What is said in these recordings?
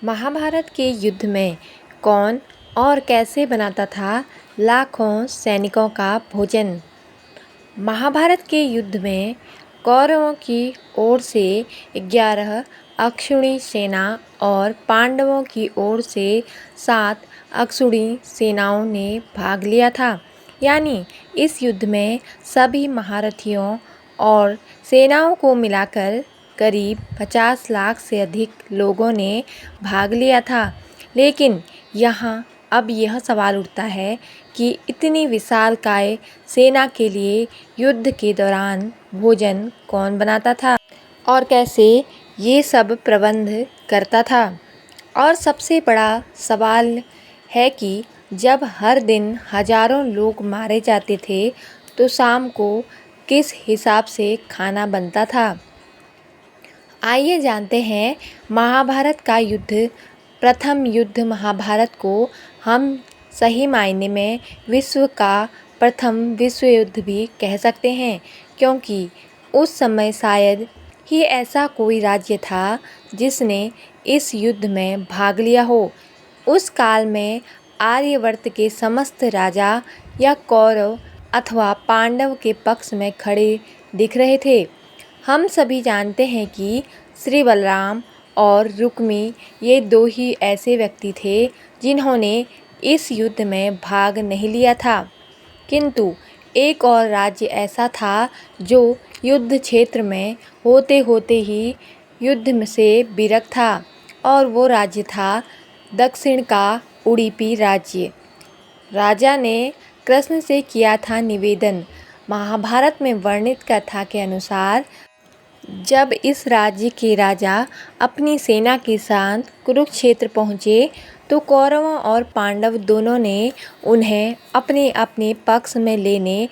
महाभारत के युद्ध में कौन और कैसे बनाता था लाखों सैनिकों का भोजन। महाभारत के युद्ध में कौरवों की ओर से 11 अक्षौहिणी सेना और पांडवों की ओर से 7 अक्षौहिणी सेनाओं ने भाग लिया था। यानी इस युद्ध में सभी महारथियों और सेनाओं को मिलाकर करीब 50 लाख से अधिक लोगों ने भाग लिया था। लेकिन यहाँ अब यह सवाल उठता है कि इतनी विशालकाय सेना के लिए युद्ध के दौरान भोजन कौन बनाता था और कैसे ये सब प्रबंध करता था। और सबसे बड़ा सवाल है कि जब हर दिन हजारों लोग मारे जाते थे तो शाम को किस हिसाब से खाना बनता था। आइए जानते हैं महाभारत का युद्ध। प्रथम युद्ध महाभारत को हम सही मायने में विश्व का प्रथम विश्व युद्ध भी कह सकते हैं, क्योंकि उस समय शायद ही ऐसा कोई राज्य था जिसने इस युद्ध में भाग लिया हो। उस काल में आर्यवर्त के समस्त राजा या कौरव अथवा पांडव के पक्ष में खड़े दिख रहे थे। हम सभी जानते हैं कि श्री बलराम और रुक्मी ये दो ही ऐसे व्यक्ति थे जिन्होंने इस युद्ध में भाग नहीं लिया था, किंतु एक और राज्य ऐसा था जो युद्ध क्षेत्र में होते होते ही युद्ध से विरक्त था, और वो राज्य था दक्षिण का उडुपी राज्य। राजा ने कृष्ण से किया था निवेदन। महाभारत में वर्णित कथा के अनुसार जब इस राज्य के राजा अपनी सेना के साथ कुरुक्षेत्र पहुँचे तो कौरवों और पांडव दोनों ने उन्हें अपने अपने पक्ष में लेने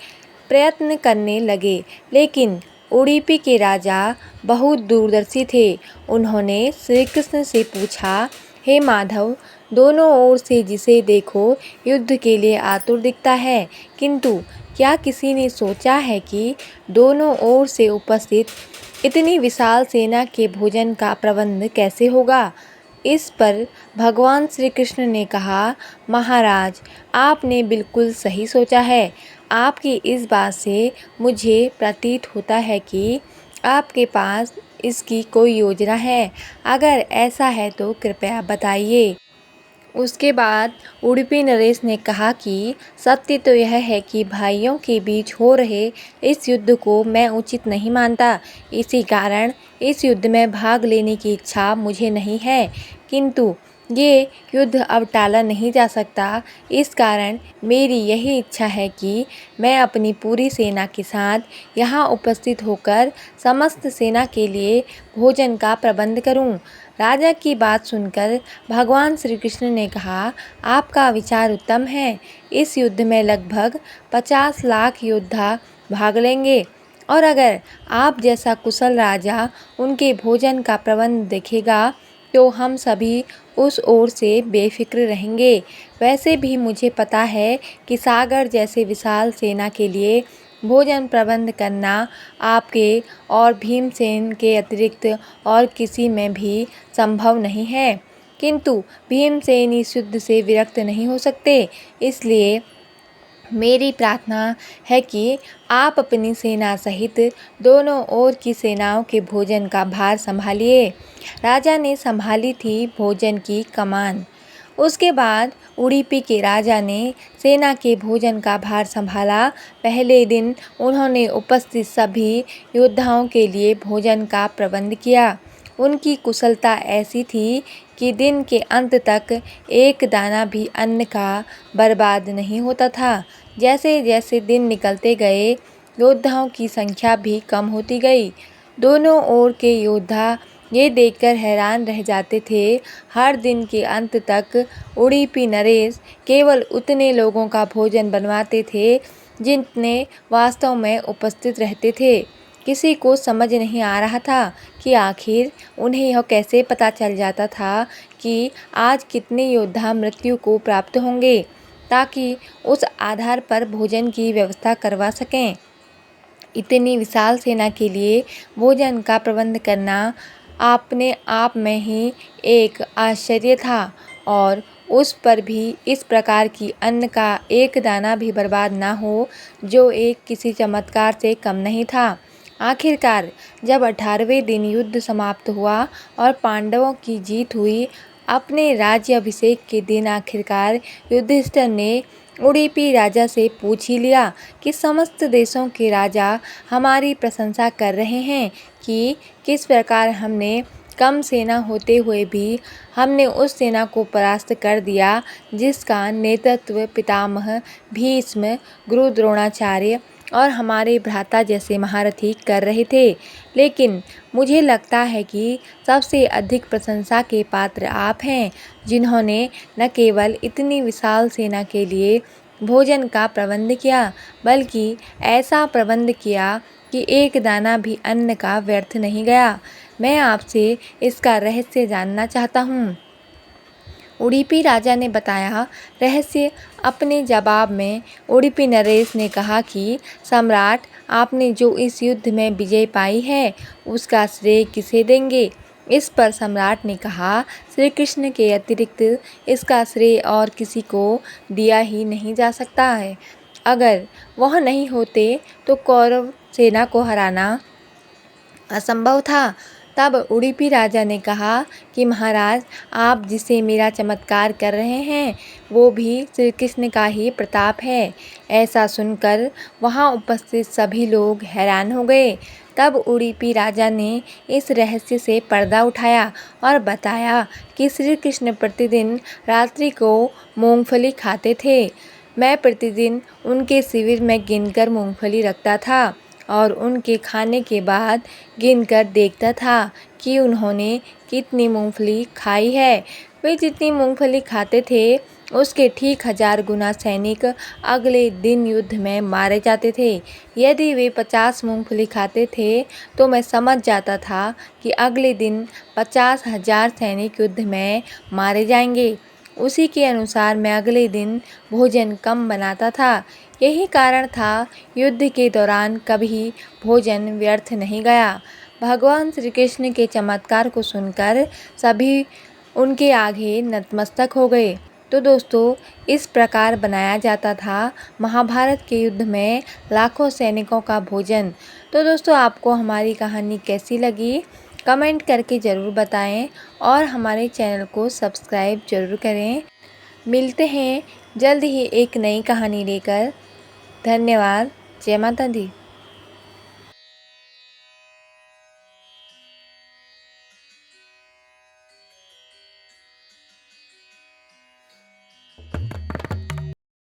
प्रयत्न करने लगे। लेकिन उडुपी के राजा बहुत दूरदर्शी थे। उन्होंने श्री कृष्ण से पूछा, हे माधव, दोनों ओर से जिसे देखो युद्ध के लिए आतुर दिखता है, किंतु क्या किसी ने सोचा है कि दोनों ओर से उपस्थित इतनी विशाल सेना के भोजन का प्रबंध कैसे होगा। इस पर भगवान श्री कृष्ण ने कहा, महाराज, आपने बिल्कुल सही सोचा है। आपकी इस बात से मुझे प्रतीत होता है कि आपके पास इसकी कोई योजना है। अगर ऐसा है तो कृपया बताइए। उसके बाद उडुपी नरेश ने कहा कि सत्य तो यह है कि भाइयों के बीच हो रहे इस युद्ध को मैं उचित नहीं मानता। इसी कारण इस युद्ध में भाग लेने की इच्छा मुझे नहीं है, किंतु ये युद्ध अब टाला नहीं जा सकता। इस कारण मेरी यही इच्छा है कि मैं अपनी पूरी सेना के साथ यहाँ उपस्थित होकर समस्त सेना के लिए भोजन का प्रबंध करूँ। राजा की बात सुनकर भगवान श्री कृष्ण ने कहा, आपका विचार उत्तम है। इस युद्ध में लगभग 50 लाख योद्धा भाग लेंगे, और अगर आप जैसा कुशल राजा उनके भोजन का प्रबंध देखेगा तो हम सभी उस ओर से बेफिक्र रहेंगे। वैसे भी मुझे पता है कि सागर जैसे विशाल सेना के लिए भोजन प्रबंध करना आपके और भीमसेन के अतिरिक्त और किसी में भी संभव नहीं है, किंतु भीमसेन इस युद्ध से विरक्त नहीं हो सकते। इसलिए मेरी प्रार्थना है कि आप अपनी सेना सहित दोनों ओर की सेनाओं के भोजन का भार संभालिए। राजा ने संभाली थी भोजन की कमान। उसके बाद उडुपी के राजा ने सेना के भोजन का भार संभाला। पहले दिन उन्होंने उपस्थित सभी योद्धाओं के लिए भोजन का प्रबंध किया। उनकी कुशलता ऐसी थी कि दिन के अंत तक एक दाना भी अन्न का बर्बाद नहीं होता था। जैसे जैसे दिन निकलते गए योद्धाओं की संख्या भी कम होती गई। दोनों ओर के योद्धा ये देखकर हैरान रह जाते थे। हर दिन के अंत तक उडुपी नरेश केवल उतने लोगों का भोजन बनवाते थे जितने वास्तव में उपस्थित रहते थे। किसी को समझ नहीं आ रहा था कि आखिर उन्हें यह कैसे पता चल जाता था कि आज कितने योद्धा मृत्यु को प्राप्त होंगे, ताकि उस आधार पर भोजन की व्यवस्था करवा सकें। इतनी विशाल सेना के लिए भोजन का प्रबंध करना अपने आप में ही एक आश्चर्य था और उस पर भी इस प्रकार की अन्न का एक दाना भी बर्बाद ना हो, जो एक किसी चमत्कार से कम नहीं था। आखिरकार जब 18वें दिन युद्ध समाप्त हुआ और पांडवों की जीत हुई, अपने राज्याभिषेक के दिन आखिरकार युधिष्ठिर ने उडुपी राजा से पूछ ही लिया कि समस्त देशों के राजा हमारी प्रशंसा कर रहे हैं कि किस प्रकार हमने कम सेना होते हुए भी हमने उस सेना को परास्त कर दिया जिसका नेतृत्व पितामह भीष्म, गुरु द्रोणाचार्य और हमारे भ्राता जैसे महारथी कर रहे थे। लेकिन मुझे लगता है कि सबसे अधिक प्रशंसा के पात्र आप हैं, जिन्होंने न केवल इतनी विशाल सेना के लिए भोजन का प्रबंध किया, बल्कि ऐसा प्रबंध किया कि एक दाना भी अन्न का व्यर्थ नहीं गया। मैं आपसे इसका रहस्य जानना चाहता हूँ। उडुपी राजा ने बताया रहस्य। अपने जवाब में उडुपी नरेश ने कहा कि सम्राट, आपने जो इस युद्ध में विजय पाई है उसका श्रेय किसे देंगे? इस पर सम्राट ने कहा, श्री कृष्ण के अतिरिक्त इसका श्रेय और किसी को दिया ही नहीं जा सकता है। अगर वह नहीं होते तो कौरव सेना को हराना असंभव था। तब उडुपी राजा ने कहा कि महाराज, आप जिसे मेरा चमत्कार कर रहे हैं वो भी श्री कृष्ण का ही प्रताप है। ऐसा सुनकर वहां उपस्थित सभी लोग हैरान हो गए। तब उडुपी राजा ने इस रहस्य से पर्दा उठाया और बताया कि श्री कृष्ण प्रतिदिन रात्रि को मूंगफली खाते थे। मैं प्रतिदिन उनके शिविर में गिनकर मूंगफली रखता था और उनके खाने के बाद गिनकर देखता था कि उन्होंने कितनी मूंगफली खाई है। वे जितनी मूंगफली खाते थे उसके ठीक 1000 गुना सैनिक अगले दिन युद्ध में मारे जाते थे। यदि वे 50 मूंगफली खाते थे तो मैं समझ जाता था कि अगले दिन 50,000 सैनिक युद्ध में मारे जाएंगे। उसी के अनुसार मैं अगले दिन भोजन कम बनाता था। यही कारण था युद्ध के दौरान कभी भोजन व्यर्थ नहीं गया। भगवान श्री कृष्ण के चमत्कार को सुनकर सभी उनके आगे नतमस्तक हो गए। तो दोस्तों, इस प्रकार बनाया जाता था महाभारत के युद्ध में लाखों सैनिकों का भोजन। तो दोस्तों, आपको हमारी कहानी कैसी लगी कमेंट करके ज़रूर बताएं और हमारे चैनल को सब्सक्राइब ज़रूर करें। मिलते हैं जल्द ही एक नई कहानी लेकर। धन्यवाद। जय माता दी।